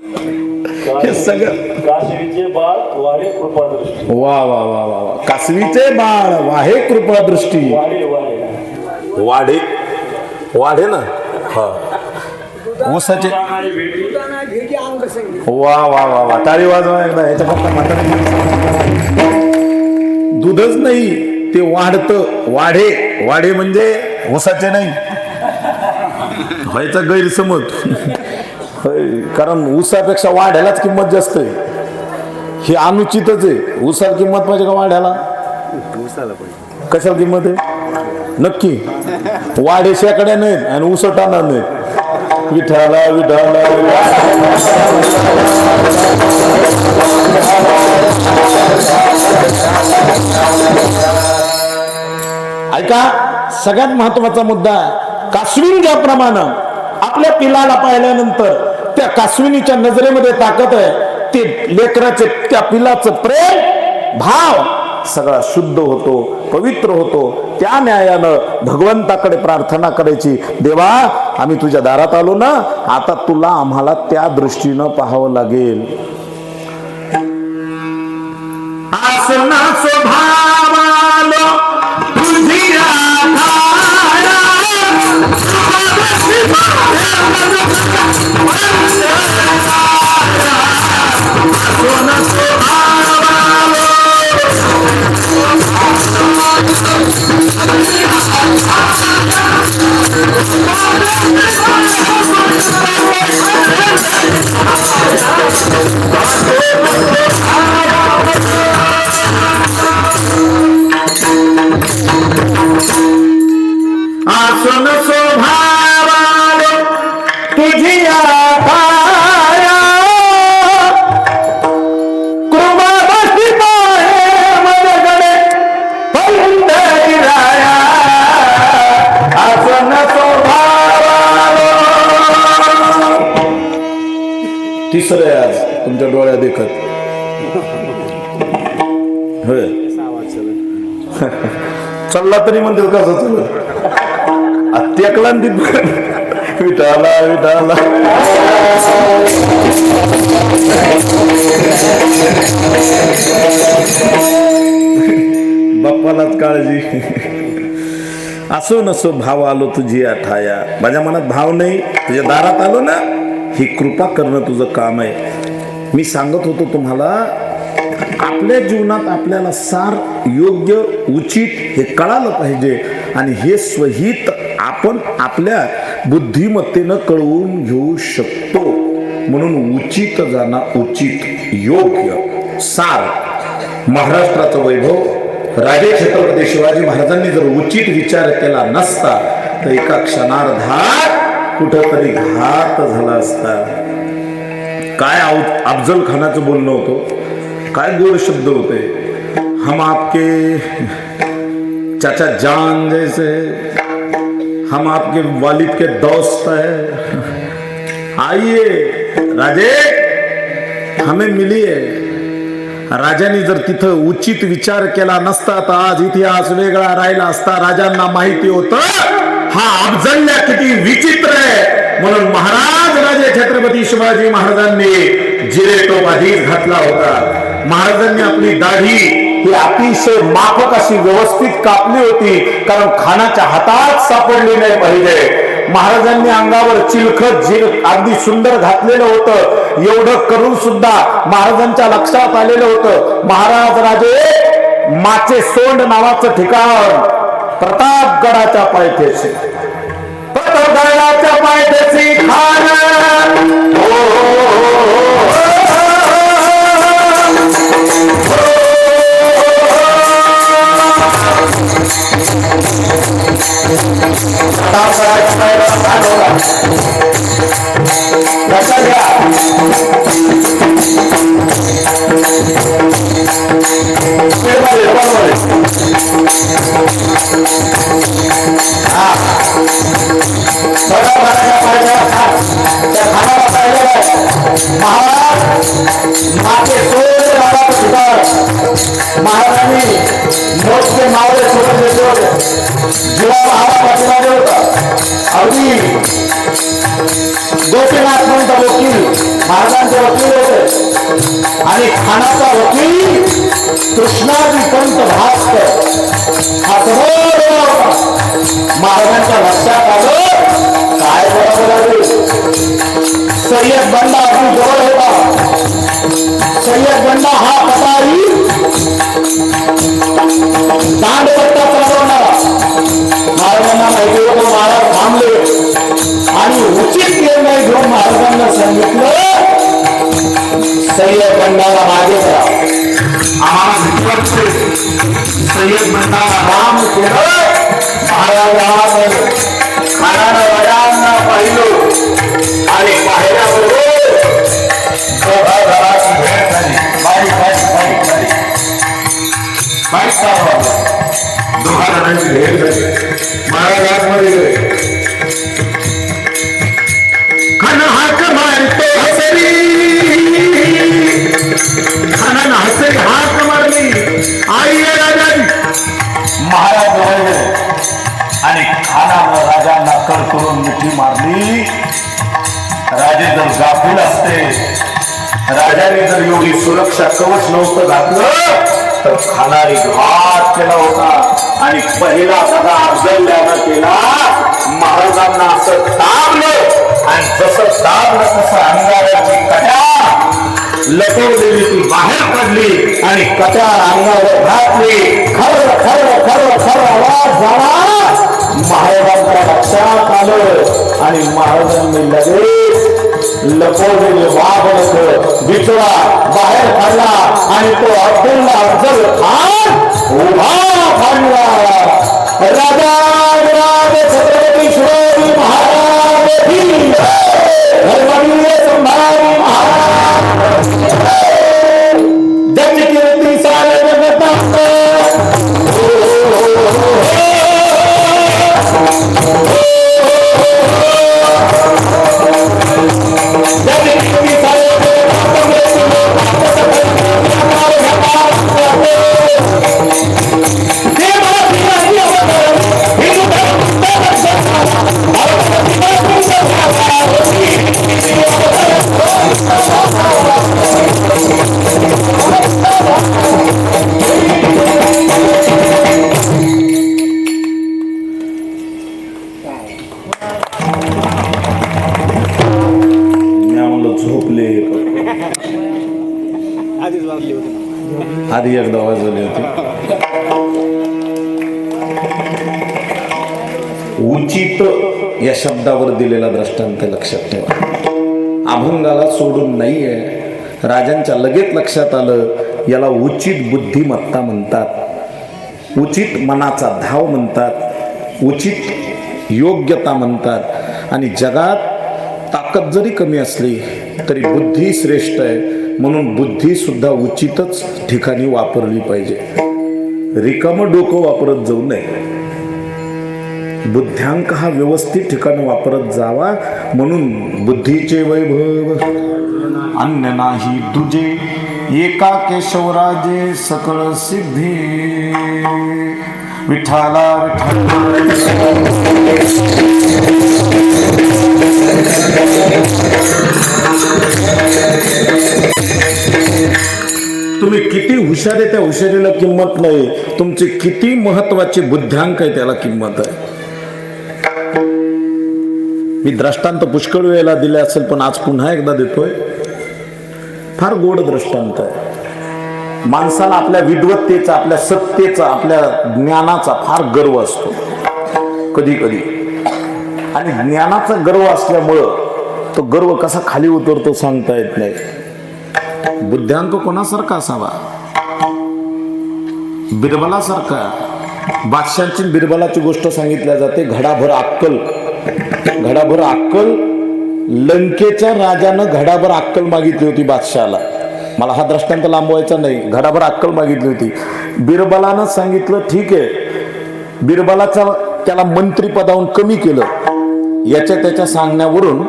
हे सगळं कासवीचे बाळ वाढे कृपादृष्टी. वा वा वा वा वा. कासवीचे बाळ वाहे कृपादृष्टी. वाढे वाढे वाढे वाढे ना हा ऊसाचे वा वा वा वा. टाळी वाजवा एकदा. याच्या पप्पा म्हातारे दूधच नाही ते वाढतं. वाढे वाढे म्हणजे ऊसाचे नाही व्हायचा गैरसमज. कारण ऊसापेक्षा वाढ्यालाच किंमत जास्त आहे. हे अनुचितच आहे. ऊसाला किंमत पाहिजे का वाढ्याला? कशाला किंमत आहे नक्की? वाढे शेकड्या नाहीत आणि ऊस टाणार नाहीत. विठाला विठाला ऐका, सगळ्यात महत्वाचा मुद्दा, कासवीन ज्याप्रमाणे आपल्या पिलाला पाहिल्यानंतर त्या कासविनीच्या नजरेमध्ये ताकद आहे, ते लेकराचे त्या पिलाचं प्रेम भाव सगळा शुद्ध होतो, पवित्र होतो. त्या न्यायानं भगवंताकडे प्रार्थना करायची, देवा आम्ही तुझ्या दारात आलो ना, आता तुला आम्हाला त्या दृष्टीनं पाहावं लागेल. आसना स्वभावालो तुझी आसन स्वभावालो तुझी आया कृपा बसती पाहे मजगडे राया. आसन स्वभावालो. तिसरं आहे आज तुमच्या डोळ्या देखत. चालला तरी म्हणते कसं चल त्याकला विठाला विठाला. बाप्पालाच काळजी. असो नसो भाव आलो तुझी आठाया. माझ्या मनात भाव नाही, तुझ्या दारात आलो ना, ही कृपा करणं तुझं काम आहे. मी सांगत होतो तुम्हाला, आपल्या जीवनात आपल्याला सार योग्य उचित हे कळालं पाहिजे आणि हे स्वहित आपण आपल्या बुद्धिमत्तेनं कळवून घेऊ शकतो. म्हणून उचित जाणा उचित योग्य सार. महाराष्ट्राचं वैभव राजे छत्रपती शिवाजी महाराजांनी जर उचित विचार केला नसता तर एका क्षणार्धात कुठंतरी घात झाला असता. काय अफजल खानाचं बोलणं होतं, काय गोड शब्द होते. हम आपके चाचा जान जैसे, हम आपके वालिद के दोस्त है, आइए राजे हमें मिलिए. राजांनी जर तिथं उचित विचार केला नसता तर आज इतिहास वेगळा राहिला असता. राजांना माहिती होतं हा अफजल्या किती विचित्र आहे, म्हणून महाराज राजे छत्रपती शिवाजी महाराजांनी जिरेटोप आधीच घातला होता. महाराजांनी आपली दाढी ही अतिशय माफक अशी व्यवस्थित कापली होती, कारण खानाच्या हातात सापडली नाही पाहिजे. महाराजांनी अंगावर चिलखत अगदी सुंदर घातलेलं होतं. एवढं करून सुद्धा महाराजांच्या लक्षात आलेलं होतं, महाराज राजे माचे सोंड नावाचं ठिकाण प्रतापगडाच्या पायथ्याशी, प्रतापगडाच्या पायथ्याशी खान महाराजांनी मोठे मावळे सोडून देतो, जीवाला हवा पाठीमागे होता. अगदी गोपीनाथ म्हणता वकील महाराजांचे खानाचे वकील होते आणि खानाचा वकील कृष्णाजी पंत भास्कर हा समोर उभा होता. महाराजांच्या लक्षात आलं काय बरोबर आहे. सय्यद बंडा अगदी जवळ होता. सय्यद बंडा हा पटारी दांडपट्टा चालवणारा. महाराजांना माहिती होतं महाराज थांबले आणि उचित निर्णय घेऊन महाराजांना सांगितलं सय्यद बंडाला मागे करा. आम्हाला भीती वाटते. सय्यद बंडाला राम केलं. महाराज खानानं वडांना पाहिलं आणि पाहिल्याबरोबर घराघराची भेट झाली. बाईक चालवा. दोघा जणांची भेट झाली. महाराज आतमध्ये गेले. खाना हाक मारतो हसरी. खानानं हसरी हाक मारली. आई राजाजी. महाराज जवळ गेले आणि खानानं राजांना कर करून मिठी मारली. राजे जर गाफील असते, राजाने जर एवढी सुरक्षा कवच नव्हतं घातलं तर खानाने घात केला होता आणि पहिला सगळा अफजल्यानं केला. महाराजांना असं दाबलं आणि जसं दाबलं तसं अंगाराची कट्या लपवलेली ती बाहेर पडली आणि कट्यार अंगावर घातली. खर खर खर खर आवाज झाला. महाराजांच्या लक्षात आलं आणि महाराजांनी लगेच लपवलेले वाघ बिचोळा बाहेर काढला आणि तो अब्दुल्ला अफजल खान उभा थांबला. राजा छत्रपती शिवाजी महाराज की धर्मवीर संभाजी महाराज जग कीर्ती सारे जगतात. आधी एकदा वाजवले होते. उचित या शब्दावर दिलेला दृष्टांत लक्षात ठेवा. अभंगाला सोडून नाहीये. राजांच्या लगेच लक्षात आलं याला उचित बुद्धिमत्ता म्हणतात, उचित मनाचा धाव म्हणतात, उचित योग्यता म्हणतात. आणि जगात ताकद जरी कमी असली तरी बुद्धी श्रेष्ठ आहे. म्हणून बुद्धी सुद्धा उचितच ठिकाणी वापरली पाहिजे. रिकामं डोकं वापरत जाऊ नये. बुद्ध्यांक हा व्यवस्थित ठिकाणी वापरत जावा. म्हणून बुद्धीचे वैभव अन्य नाही दुजे. एका केशवराजे सकळ सिद्धी. विठाला तुम्ही किती हुशार आहे त्या हुशारीला किंमत नाही. तुमचे किती महत्वाचे बुद्ध्यांक आहे त्याला किंमत आहे. मी दृष्टांत पुष्कळ वेळेला दिले असेल पण आज पुन्हा एकदा देतोय. फार गोड दृष्टांत आहे. माणसाला आपल्या विद्वत्तेचा, आपल्या सत्तेचा, आपल्या ज्ञानाचा फार गर्व असतो कधी कधी. आणि ज्ञानाचा गर्व असल्यामुळं तो गर्व कसा खाली उतरतो सांगता येत नाही. बुद्ध्यांक कोणासारखा असावा? बिरबलासारखा. बादशांची बिरबलाची गोष्ट सांगितल्या जाते. घडाभर अक्कल, घडाभर अक्कल. लंकेच्या राजानं घडाभर अक्कल मागितली होती बादशाला. मला हा दृष्टांत लांबवायचा नाही. घडाभर अक्कल मागितली होती. बिरबलानं सांगितलं ठीक आहे. बिरबलाचा त्याला मंत्रीपदावरून कमी केलं. याच्या त्याच्या सांगण्यावरून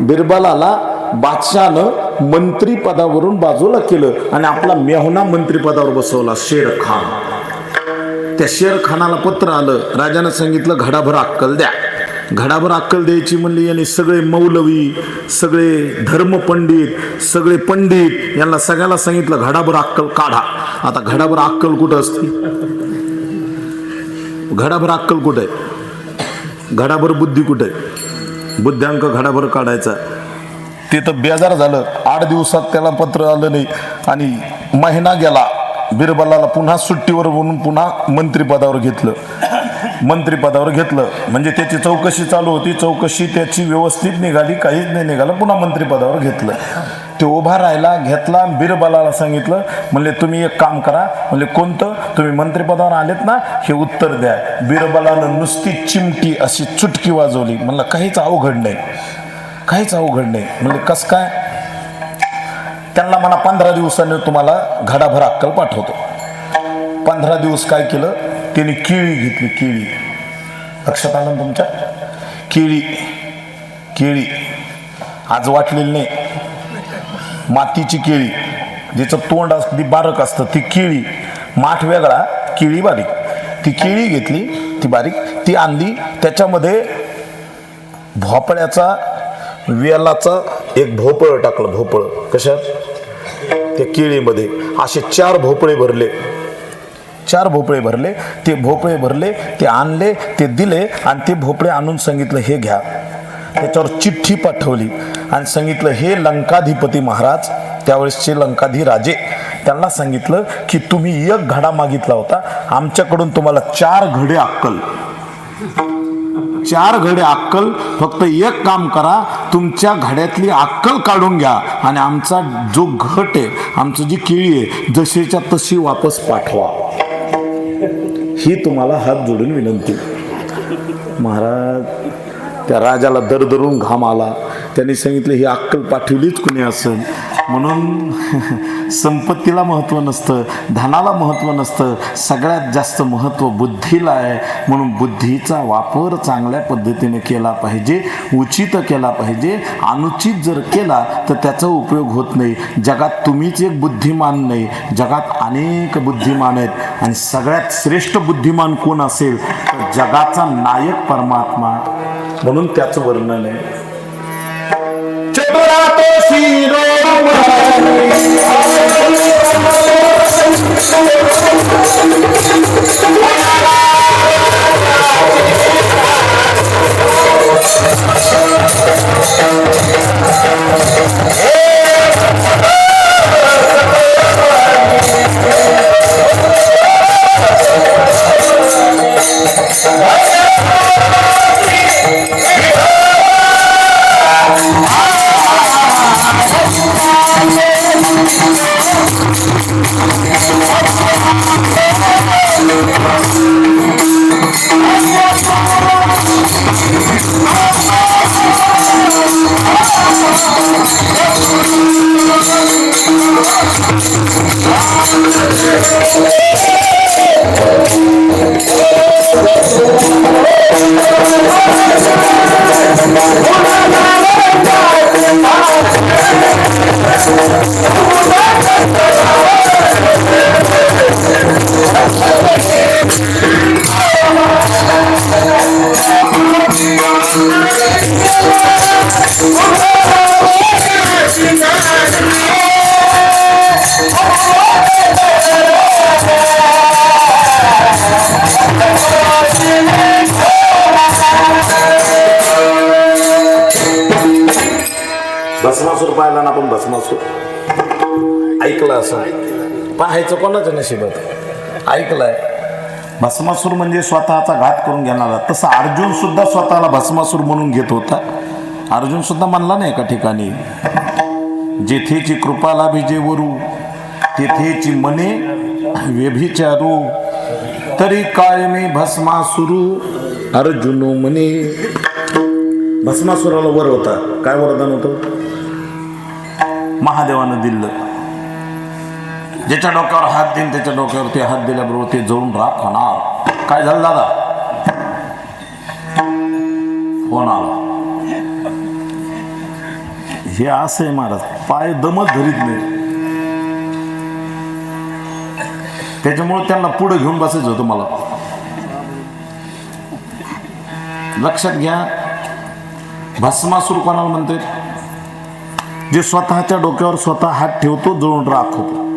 बिरबलाला बादशाहनं मंत्रीपदावरून बाजूला केलं आणि आपला मेहुणा मंत्रीपदावर बसवला, शेर खान. त्या शेर खानाला पत्र आलं. राजानं सांगितलं घडाभर अक्कल द्या. घडाभर अक्कल द्यायची म्हणली आणि सगळे मौलवी, सगळे धर्मपंडित, सगळे पंडित यांना सगळ्याला सांगितलं घडाभर अक्कल काढा. आता घडाभर अक्कल कुठं असते? घडाभर अक्कल कुठं आहे? घडाभर बुद्धी कुठं आहे? बुद्ध्यांक घडाभर काढायचा. ते तर बेजार झालं. 8 दिवसात त्याला पत्र आलं नाही आणि महिना गेला. बिरबलाला पुन्हा सुट्टीवर म्हणून पुन्हा मंत्रिपदावर घेतलं. मंत्रिपदावर घेतलं म्हणजे त्याची चौकशी चालू होती. चौकशी त्याची व्यवस्थित निघाली, काहीच नाही निघालं. पुन्हा मंत्रिपदावर घेतलं. ते उभा राहिला, घेतला. बिरबलाला सांगितलं, म्हणले तुम्ही एक काम करा. म्हणले कोणतं? तुम्ही मंत्रिपदावर आलेत ना, हे उत्तर द्या. बिरबलानं नुसती चिमटी अशी चुटकी वाजवली. म्हणलं काहीच अवघड नाही, काहीच अवघड नाही. म्हणले कस काय? त्यांना मला 15 दिवसांनी तुम्हाला घडाभर अक्कल पाठवतो. 15 दिवस काय केलं? त्यांनी केळी घेतली. केळी लक्षात आलं ना तुमच्या? केळी, केळी आज वाटलेली नाही, मातीची केळी, जिचं तोंड अगदी बारक असतं ती केळी. माठ वेगळा, केळी बारीक. ती केळी घेतली, ती बारीक, ती आणली. त्याच्यामध्ये भोपळ्याचा वेलाचा एक भोपळ टाकलं. भोपळ कशात? त्या केळीमध्ये असे 4 भोपळे भरले. 4 भोपळे भरले. ते भोपळे भरले, ते आणले, ते दिले आणि ते भोपळे आणून सांगितलं हे घ्या. त्याच्यावर चिठ्ठी पाठवली आणि सांगितलं हे लंकाधिपती महाराज, त्यावेळेसचे लंकाधी राजे, त्यांना सांगितलं की तुम्ही 1 घडा मागितला होता, आमच्याकडून तुम्हाला 4 घडे अक्कल. 4 घडे अक्कल. फक्त एक काम करा, तुमच्या घड्यातली अक्कल काढून घ्या आणि आमचा जो घट आहे, आमचं जी केळी आहे, जशीच्या तशी वापस पाठवा. ही तुम्हाला हात जोडून विनंती. महाराज त्या राजाला दरदरून घाम आला. त्यांनी सांगितलं ही अक्कल पाठवलीच कुणी असेल. म्हणून संपत्तीला महत्त्व नसतं, धनाला महत्त्व नसतं, सगळ्यात जास्त महत्त्व बुद्धीला आहे. म्हणून बुद्धीचा वापर चांगल्या पद्धतीने केला पाहिजे, उचित केला पाहिजे. अनुचित जर केला तर त्याचा उपयोग होत नाही. जगात तुम्हीच एक बुद्धिमान नाही, जगात अनेक बुद्धिमान आहेत आणि सगळ्यात श्रेष्ठ बुद्धिमान कोण असेल तर जगाचा नायक परमात्मा. म्हणून त्याचं वर्णन आहे. भस्मासूर पाहिला ना आपण? भस्मासूर ऐकलं असं, पाहायचं कोणाच्या नशिबात? ऐकलंय. भस्मासूर म्हणजे स्वतःचा घात करून घेणारा. तसा अर्जुन सुद्धा स्वतःला भस्मासूर म्हणून घेत होता. अर्जुन सुद्धा म्हणला नाही एका ठिकाणी, जेथेची कृपा लाभिजे वरू, तेथेची मने व्यभिचारू, तरी काय मी भस्मासुरू अर्जुनो म्हणे. भस्मासुराला वर होता. काय वरदान होतं? महादेवानं दिलं. ज्याच्या डोक्यावर हात देईन त्याच्या डोक्यावर ते हात दिल्याबरोबर ते जळून राख होणार. काय झालं दादा? फोन आला. हे असं आहे महाराज, पाय दमच धरीत नाही. त्याच्यामुळे त्यांना पुढे घेऊन बसायचं होतं मला. लक्षात घ्या, भस्मासूर कोणाला म्हणते? जे स्वतःच्या डोक्यावर स्वतः हात ठेवतो, जळून राख होतो.